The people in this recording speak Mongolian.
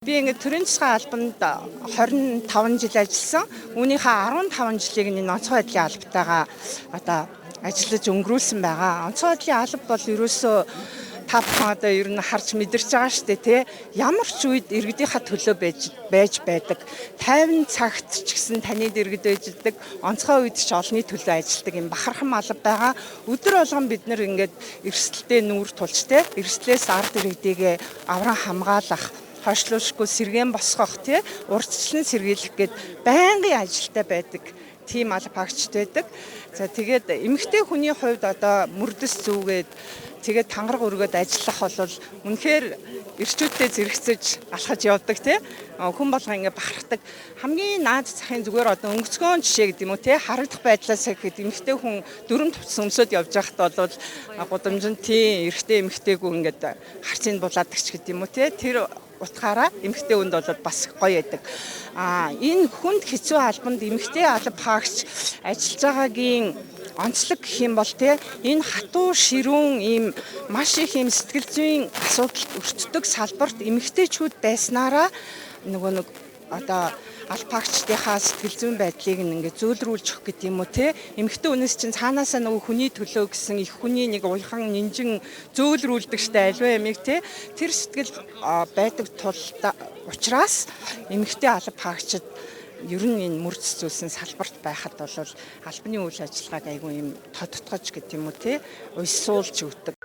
Би ингээд төрийн засгийн албанд 25 жил ажилласан. Үүнийхээ 15 жилийг энэ онцгой байдлын албатайгаа одоо ажиллаж өнгөрүүлсэн байгаа. Онцгой байдлын алба бол ерөөсөө та бүхэн одоо ер нь харж мэдэрч байгаа шүү дээ, тий. Ямар ч үед иргэдийнхаа төлөө байж байдаг. 50 цагт ч гэсэн танид иргэд байждаг. Онцгой үед ч олонний төлөө ажилладаг юм бахархам алба байгаа. Өдөр болгон бид нар ингээд эрсдэлтэй нүүр тулж, тий. Эрсдлээс ард иргэдийгээ авран хамгаалах, хойшлуулшгүй сэргээн босгох, тий, урьдчилан сэргийлэх гээд байнгын ажилтай байдаг тийм алба хаагчд байдаг. За тэгээд эмэгтэй хүний хувьд одоо мөрдөс зүүгээд тэгээд тангараг өргөд ажиллах бол үнэхээр эрчүүдтэй зэрэгцэж алхаж явдаг, тий. Хүн болго ингэ бахархдаг. Хамгийн наад захын зүгээр одоо өнгөцгөн жишээ гэдэг юм уу, тий, харагдах байдлаас гэхэд эмэгтэй хүн дөрөв тутас өмсөд явж байхад бол гудамжинтын эрэгтэй эмэгтэйг ингээд харцыг булаадаг ч гэдэг юм уу, тий. Тэр утгаараа эмэгтэй хүнд бол бас гоё байдаг. Энэ хүнд хэцүү албанд эмэгтэй алба хаагч ажиллаж байгаагийн онцлог гэх юм бол тий, энэ хатуу ширүүн ийм маш их ийм сэтгэл зүйн асуудалд өртдөг салбарт эмэгтэйчүүд байснараа нэг одоо алба хаагчдынхаа сэтгэл зүйн байдлыг ингээд зөөлрүүлж өгөх гэдэг юм уу, тий. Эмэгтэй хүнээс чинь цаанаасаа нөгөө хүний төлөө гэсэн их хүний нэг уяхан нинжин зөөлрүүлдэг штэ альва ямиг, тий. Тэр сэтгэл байдаг тул учраас эмэгтэй алба хаагчид ер нь энэ мөрдөс зүйлсэн салбарт байхад бол албаны үйл ажиллагааг айгүй юм тодтогч гэдэг юм уу, тий. Уйсуулж өгдөг.